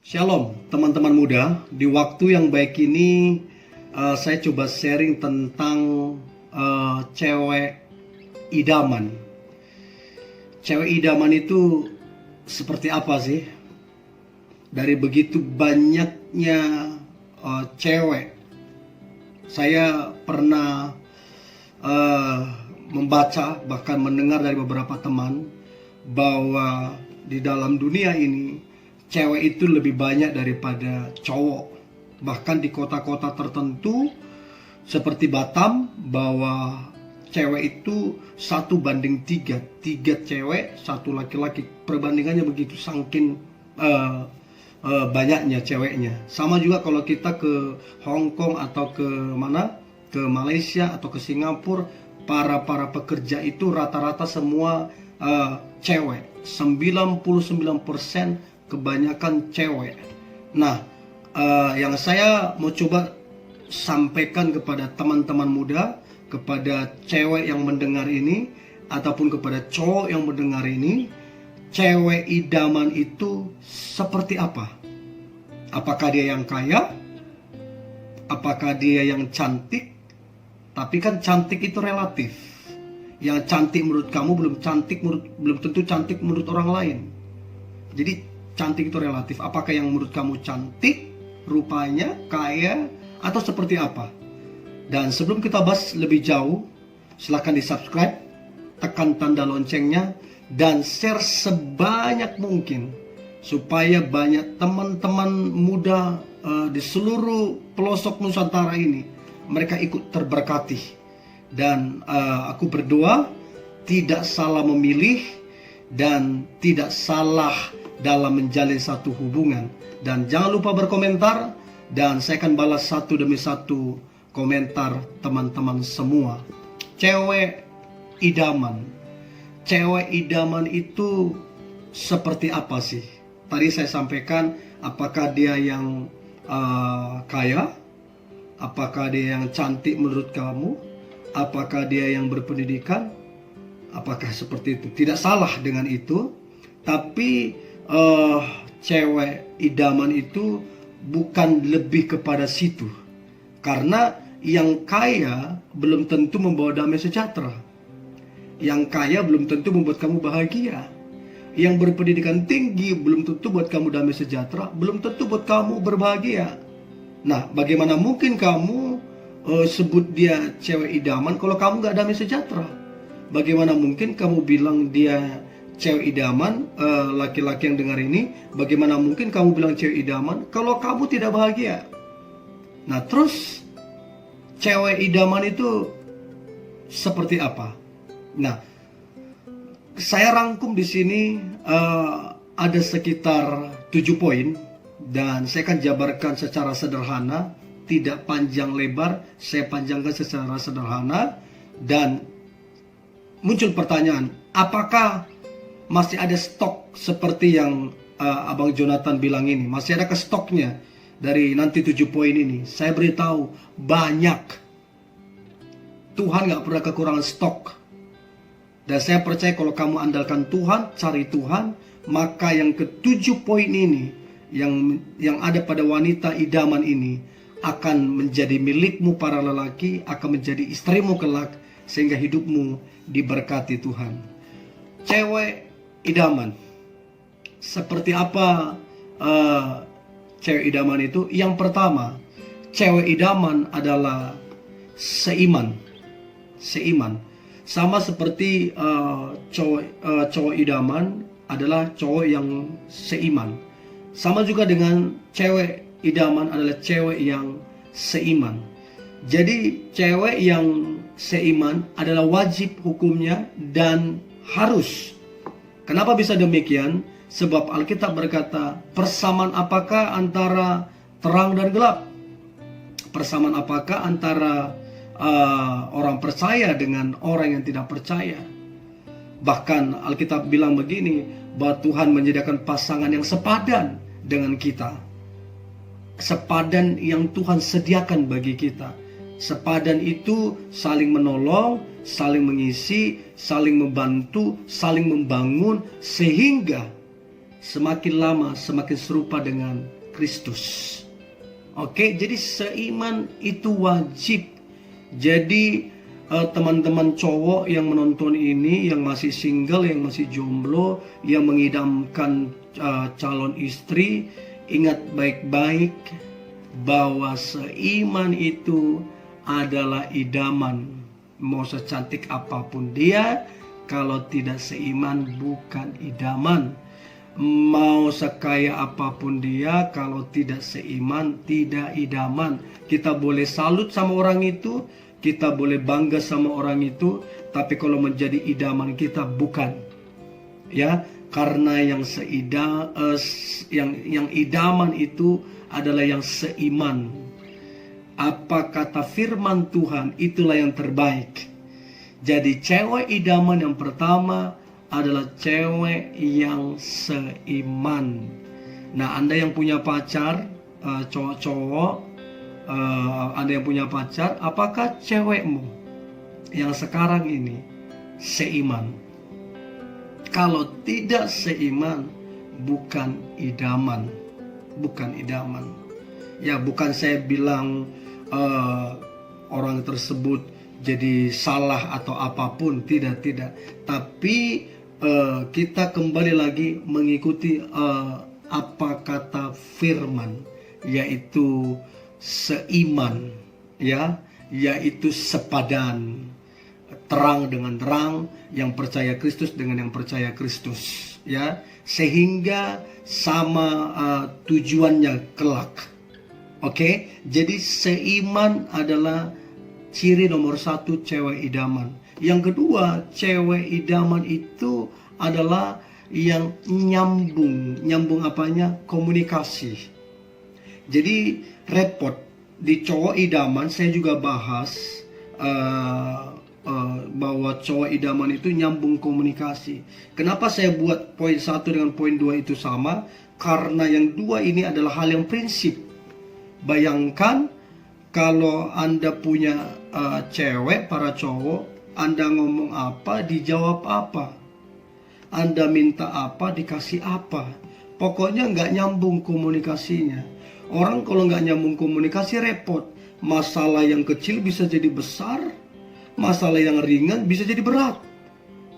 Shalom teman-teman muda. Di waktu yang baik ini saya coba sharing tentang cewek idaman. Cewek idaman itu seperti apa sih? Dari begitu banyaknya cewek, saya pernah membaca bahkan mendengar dari beberapa teman bahwa di dalam dunia ini cewek itu lebih banyak daripada cowok. Bahkan di kota-kota tertentu seperti Batam, bahwa cewek itu 1:3. 3 cewek, 1 laki-laki. Perbandingannya begitu, saking banyaknya ceweknya. Sama juga kalau kita ke Hong Kong atau ke mana, ke Malaysia atau ke Singapura, para pekerja itu rata-rata semua cewek. 99% kebanyakan cewek. Nah, yang saya mau coba sampaikan kepada teman-teman muda, kepada cewek yang mendengar ini, ataupun kepada cowok yang mendengar ini, cewek idaman itu seperti apa? Apakah dia yang kaya? Apakah dia yang cantik? Tapi kan cantik itu relatif. Yang cantik menurut kamu belum tentu cantik menurut orang lain. Jadi cantik itu relatif. Apakah yang menurut kamu cantik, rupanya, kaya, atau seperti apa? Dan sebelum kita bahas lebih jauh, silahkan di subscribe, tekan tanda loncengnya, dan share sebanyak mungkin supaya banyak teman-teman muda di seluruh pelosok Nusantara ini, mereka ikut terberkati. Dan aku berdoa tidak salah memilih dan tidak salah dalam menjalin satu hubungan. Dan jangan lupa berkomentar, dan saya akan balas satu demi satu komentar teman-teman semua. Cewek idaman. Cewek idaman itu seperti apa sih? Tadi saya sampaikan, apakah dia yang kaya? Apakah dia yang cantik menurut kamu? Apakah dia yang berpendidikan? Apakah seperti itu? Tidak salah dengan itu. Tapi cewek idaman itu bukan lebih kepada situ. Karena yang kaya belum tentu membawa damai sejahtera. Yang kaya belum tentu membuat kamu bahagia. Yang berpendidikan tinggi belum tentu buat kamu damai sejahtera, belum tentu buat kamu berbahagia. Nah, bagaimana mungkin kamu sebut dia cewek idaman kalau kamu gak damai sejahtera? Bagaimana mungkin kamu bilang dia cewek idaman, laki-laki yang dengar ini, bagaimana mungkin kamu bilang cewek idaman kalau kamu tidak bahagia? Nah, terus cewek idaman itu seperti apa? Nah, saya rangkum di sini ada sekitar 7 poin, dan saya akan jabarkan secara sederhana, tidak panjang lebar, saya panjangkan secara sederhana. Dan muncul pertanyaan, apakah masih ada stok seperti yang Abang Jonathan bilang ini? Masih ada ke stoknya dari nanti 7 poin ini? Saya beritahu, banyak. Tuhan gak pernah kekurangan stok. Dan saya percaya kalau kamu andalkan Tuhan, cari Tuhan, maka yang ke-7 poin ini, yang ada pada wanita idaman ini, akan menjadi milikmu para lelaki, akan menjadi istrimu kelak, sehingga hidupmu diberkati Tuhan. Cewek idaman. Seperti apa cewek idaman itu? Yang pertama, cewek idaman adalah seiman. Seiman. Sama seperti cowok idaman adalah cowok yang seiman. Sama juga dengan cewek idaman adalah cewek yang seiman. Jadi cewek yang seiman adalah wajib hukumnya dan harus. Kenapa bisa demikian? Sebab Alkitab berkata, persamaan apakah antara terang dan gelap? Persamaan apakah antara orang percaya dengan orang yang tidak percaya? Bahkan Alkitab bilang begini, bahwa Tuhan menyediakan pasangan yang sepadan dengan kita. Sepadan yang Tuhan sediakan bagi kita. Sepadan itu saling menolong, saling mengisi, saling membantu, saling membangun, sehingga semakin lama semakin serupa dengan Kristus. Oke, jadi seiman itu wajib. Jadi teman-teman cowok yang menonton ini, yang masih single, yang masih jomblo, yang mengidamkan calon istri, ingat baik-baik bahwa seiman itu adalah idaman. Mau secantik apapun dia, kalau tidak seiman bukan idaman. Mau sekaya apapun dia, kalau tidak seiman tidak idaman. Kita boleh salut sama orang itu, kita boleh bangga sama orang itu, tapi kalau menjadi idaman kita bukan. Ya, karena yang idaman itu adalah yang seiman. Apa kata firman Tuhan, itulah yang terbaik. Jadi cewek idaman yang pertama adalah cewek yang seiman. Nah, Anda yang punya pacar, cowok-cowok, Anda yang punya pacar, apakah cewekmu yang sekarang ini seiman? Kalau tidak seiman, bukan idaman. Bukan idaman. Ya, bukan saya bilang orang tersebut jadi salah atau apapun, tidak. Tapi kita kembali lagi mengikuti apa kata firman, yaitu seiman, ya, yaitu sepadan, terang dengan terang, yang percaya Kristus dengan yang percaya Kristus, ya, sehingga sama tujuannya kelak. Oke, jadi seiman adalah ciri nomor satu cewek idaman. Yang kedua, cewek idaman itu adalah yang nyambung. Nyambung apanya? Komunikasi. Jadi repot. Di cowok idaman saya juga bahas bahwa cowok idaman itu nyambung komunikasi. Kenapa saya buat poin 1 dengan poin 2 itu sama? Karena yang dua ini adalah hal yang prinsip. Bayangkan kalau Anda punya cewek, para cowok, Anda ngomong apa, dijawab apa. Anda minta apa, dikasih apa. Pokoknya nggak nyambung komunikasinya. Orang kalau nggak nyambung komunikasi repot. Masalah yang kecil bisa jadi besar, masalah yang ringan bisa jadi berat.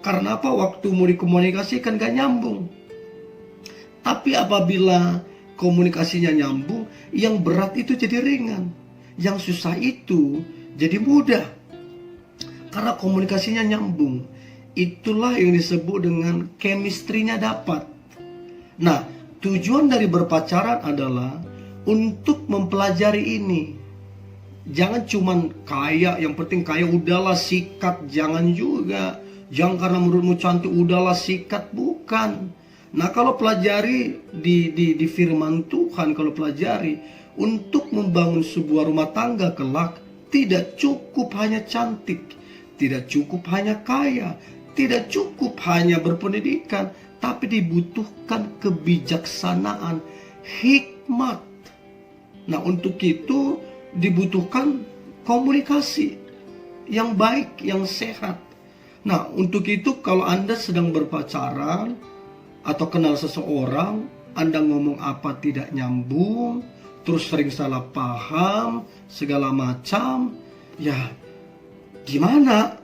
Karena apa? Waktu mau dikomunikasikan nggak nyambung. Tapi apabila komunikasinya nyambung, yang berat itu jadi ringan, yang susah itu jadi mudah. Karena komunikasinya nyambung. Itulah yang disebut dengan chemistry-nya dapat. Nah, tujuan dari berpacaran adalah untuk mempelajari ini. Jangan cuman kaya, yang penting kaya udahlah sikat, jangan juga. Jangan karena menurutmu cantik udahlah sikat, bukan. Nah, kalau pelajari di firman Tuhan, kalau pelajari untuk membangun sebuah rumah tangga kelak, tidak cukup hanya cantik, tidak cukup hanya kaya, tidak cukup hanya berpendidikan, tapi dibutuhkan kebijaksanaan, hikmat. Nah, untuk itu dibutuhkan komunikasi yang baik, yang sehat. Nah, untuk itu kalau Anda sedang berpacaran atau kenal seseorang, Anda ngomong apa tidak nyambung, terus sering salah paham, segala macam, ya gimana?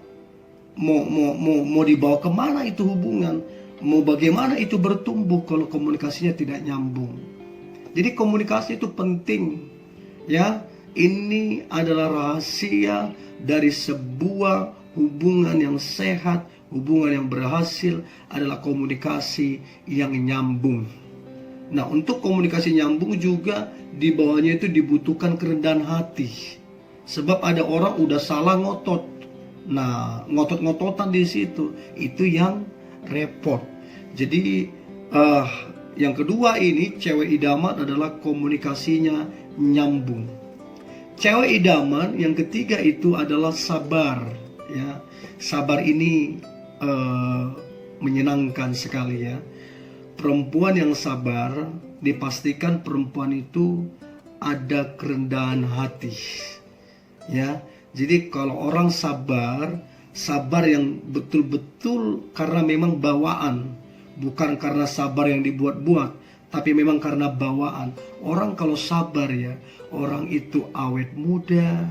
Mau dibawa kemana itu hubungan? Mau bagaimana itu bertumbuh kalau komunikasinya tidak nyambung? Jadi komunikasi itu penting, ya. Ini adalah rahasia dari sebuah hubungan yang sehat, hubungan yang berhasil adalah komunikasi yang nyambung. Nah, untuk komunikasi nyambung juga di bawahnya itu dibutuhkan kerendahan hati. Sebab ada orang udah salah ngotot. Nah, ngotot-ngototan di situ itu yang repot. Jadi yang kedua ini cewek idaman adalah komunikasinya nyambung. Cewek idaman yang ketiga itu adalah sabar, ya. Sabar ini menyenangkan sekali, ya. Perempuan yang sabar dipastikan perempuan itu ada kerendahan hati, ya. Jadi kalau orang sabar yang betul-betul karena memang bawaan, bukan karena sabar yang dibuat-buat, tapi memang karena bawaan. Orang kalau sabar ya, orang itu awet muda,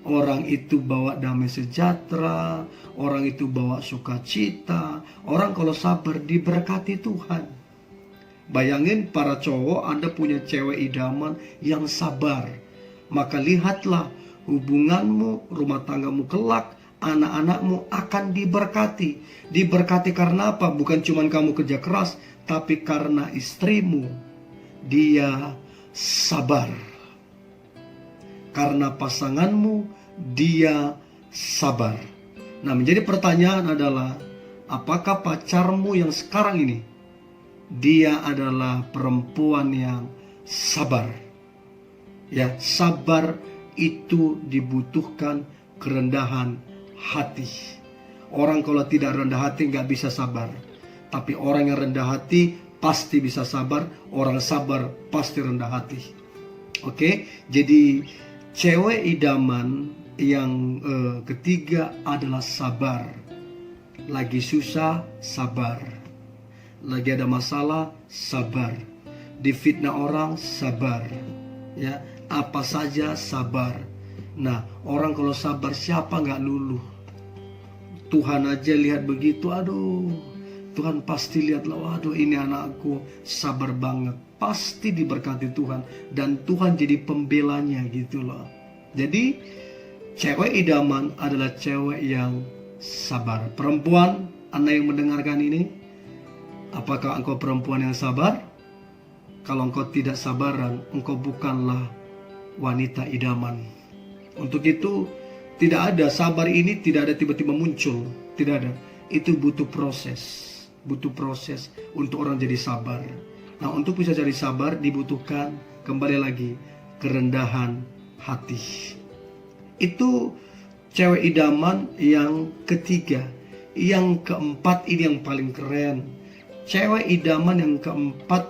orang itu bawa damai sejahtera, orang itu bawa sukacita. Orang kalau sabar diberkati Tuhan. Bayangin para cowok, Anda punya cewek idaman yang sabar. Maka lihatlah hubunganmu, rumah tanggamu kelak, anak-anakmu akan diberkati. Diberkati karena apa? Bukan cuma kamu kerja keras, tapi karena istrimu, dia sabar. Karena pasanganmu, dia sabar. Nah, menjadi pertanyaan adalah, apakah pacarmu yang sekarang ini, dia adalah perempuan yang sabar? Ya, sabar itu dibutuhkan kerendahan hati. Orang kalau tidak rendah hati nggak bisa sabar. Tapi orang yang rendah hati pasti bisa sabar. Orang sabar pasti rendah hati. Oke, jadi cewek idaman yang ketiga adalah sabar. Lagi susah, sabar. Lagi ada masalah, sabar. Difitnah orang, sabar. Ya, apa saja sabar. Nah, orang kalau sabar siapa nggak luluh? Tuhan aja lihat begitu, aduh, Tuhan pasti lihatlah, waduh ini anakku sabar banget. Pasti diberkati Tuhan. Dan Tuhan jadi pembelanya gitu loh. Jadi cewek idaman adalah cewek yang sabar. Perempuan, Anda yang mendengarkan ini, apakah engkau perempuan yang sabar? Kalau engkau tidak sabaran, engkau bukanlah wanita idaman. Untuk itu tidak ada sabar ini, tidak ada tiba-tiba muncul, tidak ada. Itu butuh proses untuk orang jadi sabar. Nah, untuk bisa jadi sabar dibutuhkan kembali lagi kerendahan hati. Itu cewek idaman yang ketiga. Yang keempat ini yang paling keren. Cewek idaman yang keempat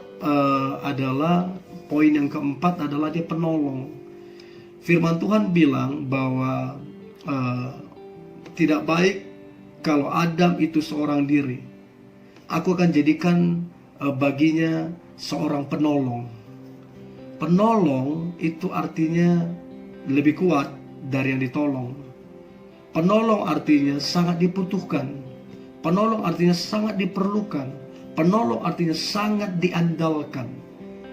adalah poin yang keempat adalah dia penolong. Firman Tuhan bilang bahwa tidak baik kalau Adam itu seorang diri. Aku akan jadikan baginya seorang penolong. Penolong itu artinya lebih kuat dari yang ditolong. Penolong artinya sangat dibutuhkan. Penolong artinya sangat diperlukan. Penolong artinya sangat diandalkan.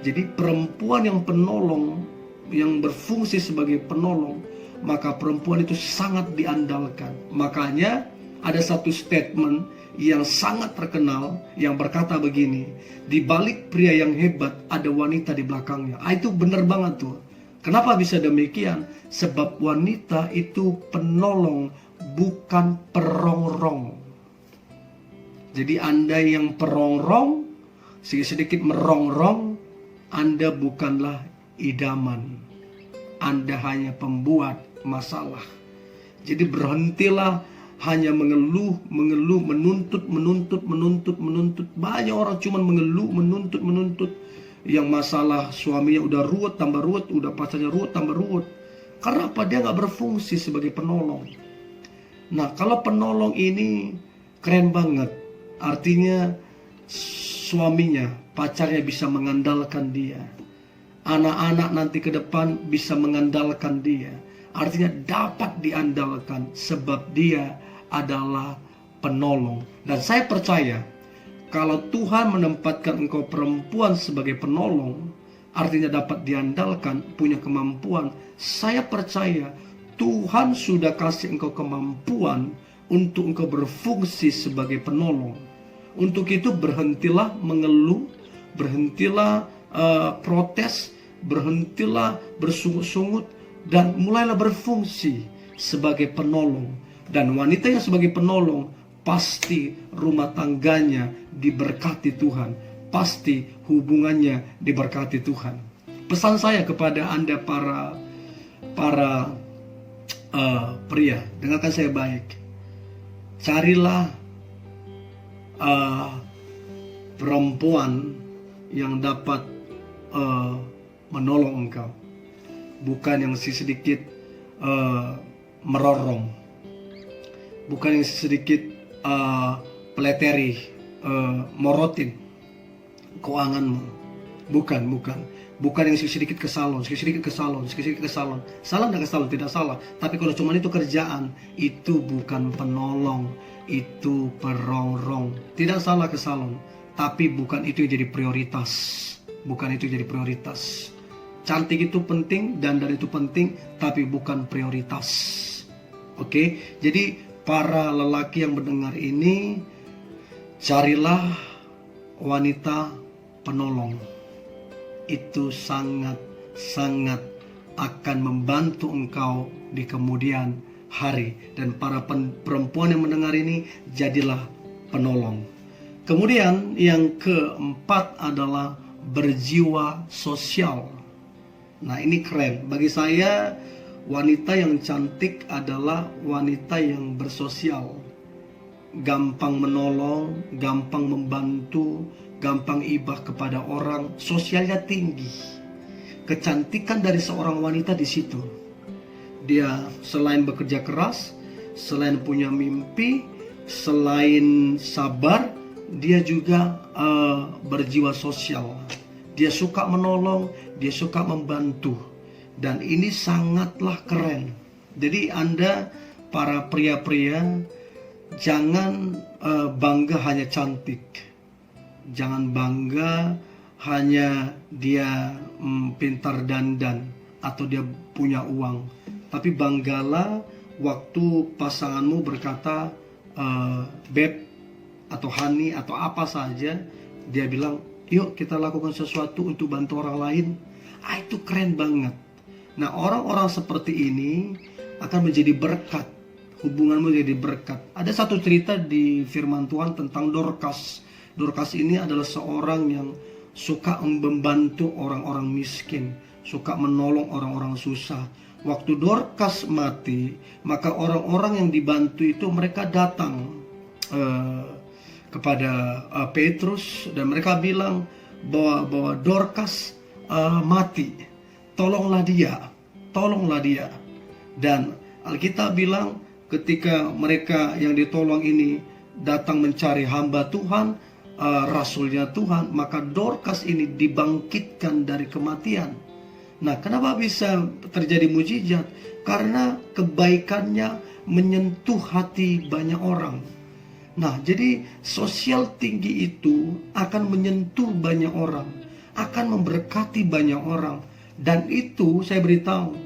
Jadi perempuan yang penolong, yang berfungsi sebagai penolong, maka perempuan itu sangat diandalkan. Makanya ada satu statement yang sangat terkenal yang berkata begini, di balik pria yang hebat ada wanita di belakangnya. Itu benar banget tuh. Kenapa bisa demikian? Sebab wanita itu penolong, bukan perongrong. Jadi Anda yang perongrong, sedikit merongrong, Anda bukanlah idaman. Anda hanya pembuat masalah. Jadi berhentilah hanya mengeluh, menuntut. Banyak orang cuma mengeluh, menuntut. Yang masalah suaminya udah ruwet, tambah ruwet, udah pacarnya ruwet, tambah ruwet. Karena apa? Dia nggak berfungsi sebagai penolong. Nah, kalau penolong ini keren banget. Artinya suaminya, pacarnya bisa mengandalkan dia. Anak-anak nanti ke depan bisa mengandalkan dia. Artinya dapat diandalkan sebab dia adalah penolong. Dan saya percaya kalau Tuhan menempatkan engkau perempuan sebagai penolong, artinya dapat diandalkan, punya kemampuan. Saya percaya Tuhan sudah kasih engkau kemampuan untuk engkau berfungsi sebagai penolong. Untuk itu berhentilah mengeluh, berhentilah protes, berhentilah bersungut-sungut, dan mulailah berfungsi sebagai penolong. Dan wanita yang sebagai penolong, pasti rumah tangganya diberkati Tuhan. Pasti hubungannya diberkati Tuhan. Pesan saya kepada Anda para pria, dengarkan saya baik. Carilah perempuan yang dapat menolong engkau, bukan yang sedikit merorong, bukan yang sedikit peleteri, morotin keuanganmu. Bukan yang sedikit ke salon, sedikit ke salon. Salah enggak ke salon, tidak salah. Tapi kalau cuma itu kerjaan, itu bukan penolong, itu perongrong. Tidak salah ke salon, tapi bukan itu yang jadi prioritas. Cantik itu penting, dandan itu penting, tapi bukan prioritas. Oke, jadi para lelaki yang mendengar ini, carilah wanita penolong. Itu sangat akan membantu engkau di kemudian hari. Dan para perempuan yang mendengar ini, jadilah penolong. Kemudian yang keempat adalah berjiwa sosial. Nah, ini keren. Bagi saya, wanita yang cantik adalah wanita yang bersosial. Gampang menolong, gampang membantu, gampang ibah kepada orang, sosialnya tinggi. Kecantikan dari seorang wanita di situ. Dia selain bekerja keras, selain punya mimpi, selain sabar, dia juga berjiwa sosial. Dia suka menolong, dia suka membantu. Dan ini sangatlah keren. Jadi Anda para pria-pria, jangan bangga hanya cantik. Jangan bangga hanya dia pintar dandan atau dia punya uang. Tapi banggalah waktu pasanganmu berkata beb atau honey atau apa saja, dia bilang yuk kita lakukan sesuatu untuk bantu orang lain. Itu keren banget. Nah, orang-orang seperti ini akan menjadi berkat. Hubunganmu jadi berkat. Ada satu cerita di firman Tuhan tentang Dorcas. Dorcas ini adalah seorang yang suka membantu orang-orang miskin, suka menolong orang-orang susah. Waktu Dorcas mati, maka orang-orang yang dibantu itu mereka datang kepada Petrus dan mereka bilang bahwa Dorcas mati, tolonglah dia. Dan Alkitab bilang ketika mereka yang ditolong ini datang mencari hamba Tuhan, rasulnya Tuhan, maka Dorcas ini dibangkitkan dari kematian. Nah, kenapa bisa terjadi mujizat? Karena kebaikannya menyentuh hati banyak orang. Nah, jadi sosial tinggi itu akan menyentuh banyak orang, akan memberkati banyak orang. Dan itu saya beritahu,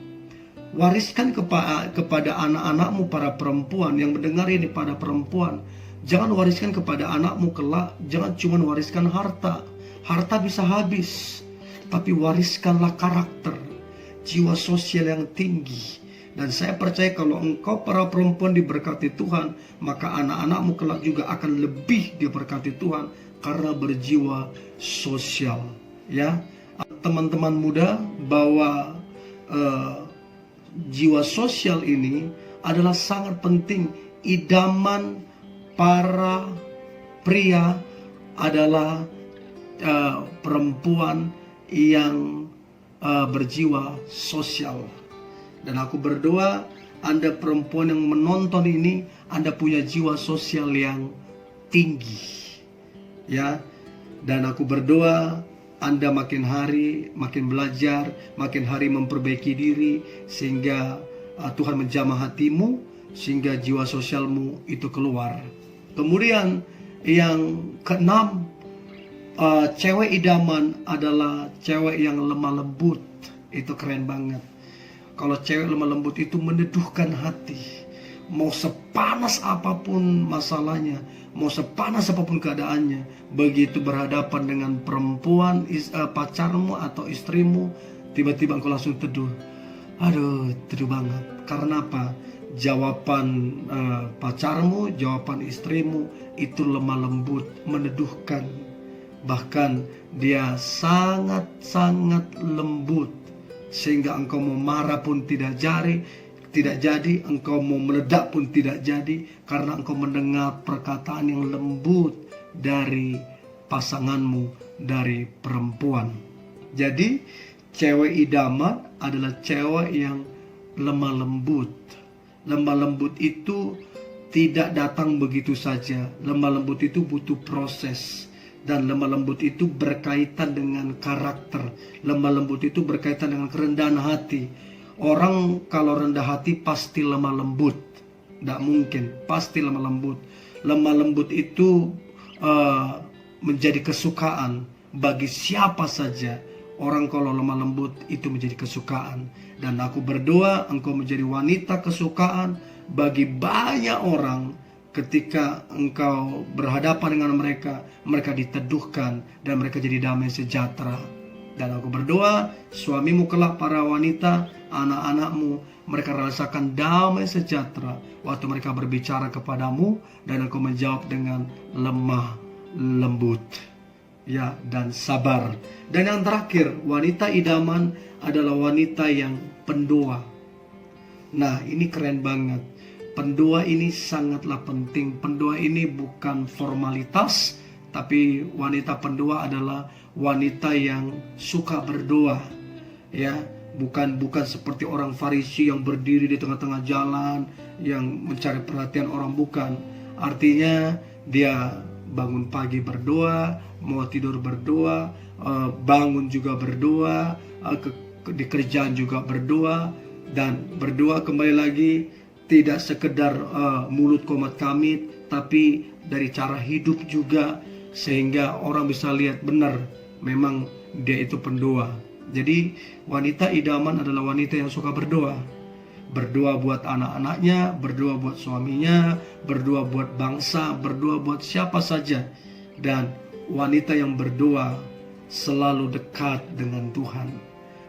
wariskan kepada anak-anakmu para perempuan yang mendengar ini, pada perempuan. Jangan wariskan kepada anakmu kelak, jangan cuma wariskan harta. Harta bisa habis, tapi wariskanlah karakter, jiwa sosial yang tinggi. Dan saya percaya kalau engkau para perempuan diberkati Tuhan, maka anak-anakmu kelak juga akan lebih diberkati Tuhan karena berjiwa sosial. Ya, teman-teman muda, bahwa jiwa sosial ini adalah sangat penting. Idaman para pria adalah perempuan yang berjiwa sosial. Dan aku berdoa Anda perempuan yang menonton ini, Anda punya jiwa sosial yang tinggi, ya. Dan aku berdoa Anda makin hari makin belajar, makin hari memperbaiki diri, sehingga Tuhan menjamah hatimu, sehingga jiwa sosialmu itu keluar. Kemudian yang keenam, cewek idaman adalah cewek yang lemah lembut. Itu keren banget. Kalau cewek lemah lembut itu meneduhkan hati. Mau sepanas apapun masalahnya, mau sepanas apapun keadaannya, begitu berhadapan dengan perempuan, pacarmu atau istrimu, tiba-tiba engkau langsung teduh. Aduh, teduh banget. Karena apa? Jawaban pacarmu, jawaban istrimu itu lemah lembut, meneduhkan. Bahkan dia sangat-sangat lembut, sehingga engkau mau marah pun tidak jadi, engkau mau meledak pun tidak jadi, karena engkau mendengar perkataan yang lembut dari pasanganmu, dari perempuan. Jadi cewek idaman adalah cewek yang lemah lembut. Lemah lembut itu tidak datang begitu saja. Lemah lembut itu butuh proses. Dan lemah lembut itu berkaitan dengan karakter. Lemah lembut itu berkaitan dengan kerendahan hati. Orang kalau rendah hati pasti lemah lembut. Tidak mungkin, pasti lemah lembut. Lemah lembut itu menjadi kesukaan bagi siapa saja. Orang kalau lemah lembut itu menjadi kesukaan. Dan aku berdoa engkau menjadi wanita kesukaan bagi banyak orang. Ketika engkau berhadapan dengan mereka, mereka diteduhkan dan mereka jadi damai sejahtera. Dan aku berdoa, suamimu kelak, para wanita, anak-anakmu, mereka rasakan damai sejahtera waktu mereka berbicara kepadamu dan engkau menjawab dengan lemah lembut, ya, dan sabar. Dan yang terakhir, wanita idaman adalah wanita yang pendoa. Nah, ini keren banget. Pendoa ini sangatlah penting. Pendoa ini bukan formalitas, tapi wanita pendoa adalah wanita yang suka berdoa, ya, bukan seperti orang Farisi yang berdiri di tengah-tengah jalan yang mencari perhatian orang, bukan. Artinya dia bangun pagi berdoa, mau tidur berdoa, bangun juga berdoa, di kerjaan juga berdoa, dan berdoa kembali lagi tidak sekedar mulut komat kamit, tapi dari cara hidup juga, sehingga orang bisa lihat benar memang dia itu pendoa. Jadi wanita idaman adalah wanita yang suka berdoa. Berdoa buat anak-anaknya, berdoa buat suaminya, berdoa buat bangsa, berdoa buat siapa saja. Dan wanita yang berdoa selalu dekat dengan Tuhan.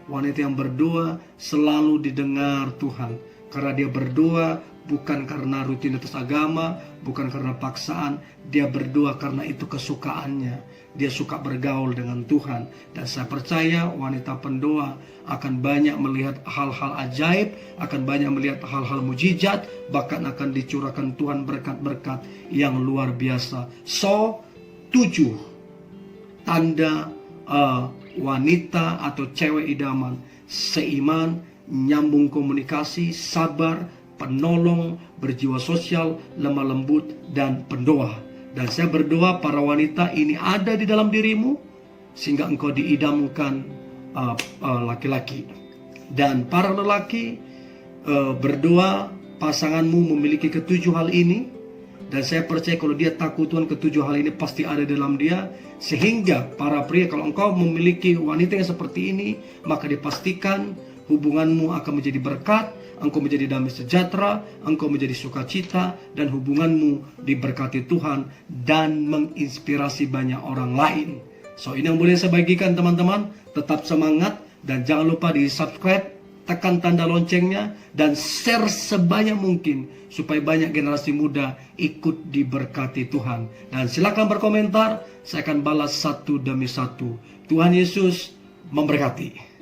Wanita yang berdoa selalu didengar Tuhan. Karena dia berdoa bukan karena rutinitas agama, bukan karena paksaan. Dia berdoa karena itu kesukaannya. Dia suka bergaul dengan Tuhan. Dan saya percaya wanita pendoa akan banyak melihat hal-hal ajaib, akan banyak melihat hal-hal mujizat, bahkan akan dicurahkan Tuhan berkat-berkat yang luar biasa. 7 tanda wanita atau cewek idaman: seiman, nyambung komunikasi, sabar, penolong, berjiwa sosial, lemah lembut, dan pendoa. Dan saya berdoa para wanita ini ada di dalam dirimu, sehingga engkau diidamkan laki-laki. Dan para lelaki, berdoa pasanganmu memiliki ketujuh hal ini. Dan saya percaya kalau dia takut Tuhan, ketujuh hal ini pasti ada dalam dia. Sehingga para pria, kalau engkau memiliki wanita yang seperti ini, maka dipastikan hubunganmu akan menjadi berkat, engkau menjadi damai sejahtera, engkau menjadi sukacita, dan hubunganmu diberkati Tuhan dan menginspirasi banyak orang lain. So, ini yang boleh saya bagikan teman-teman. Tetap semangat dan jangan lupa di subscribe, tekan tanda loncengnya, dan share sebanyak mungkin supaya banyak generasi muda ikut diberkati Tuhan. Dan silakan berkomentar, saya akan balas satu demi satu. Tuhan Yesus memberkati.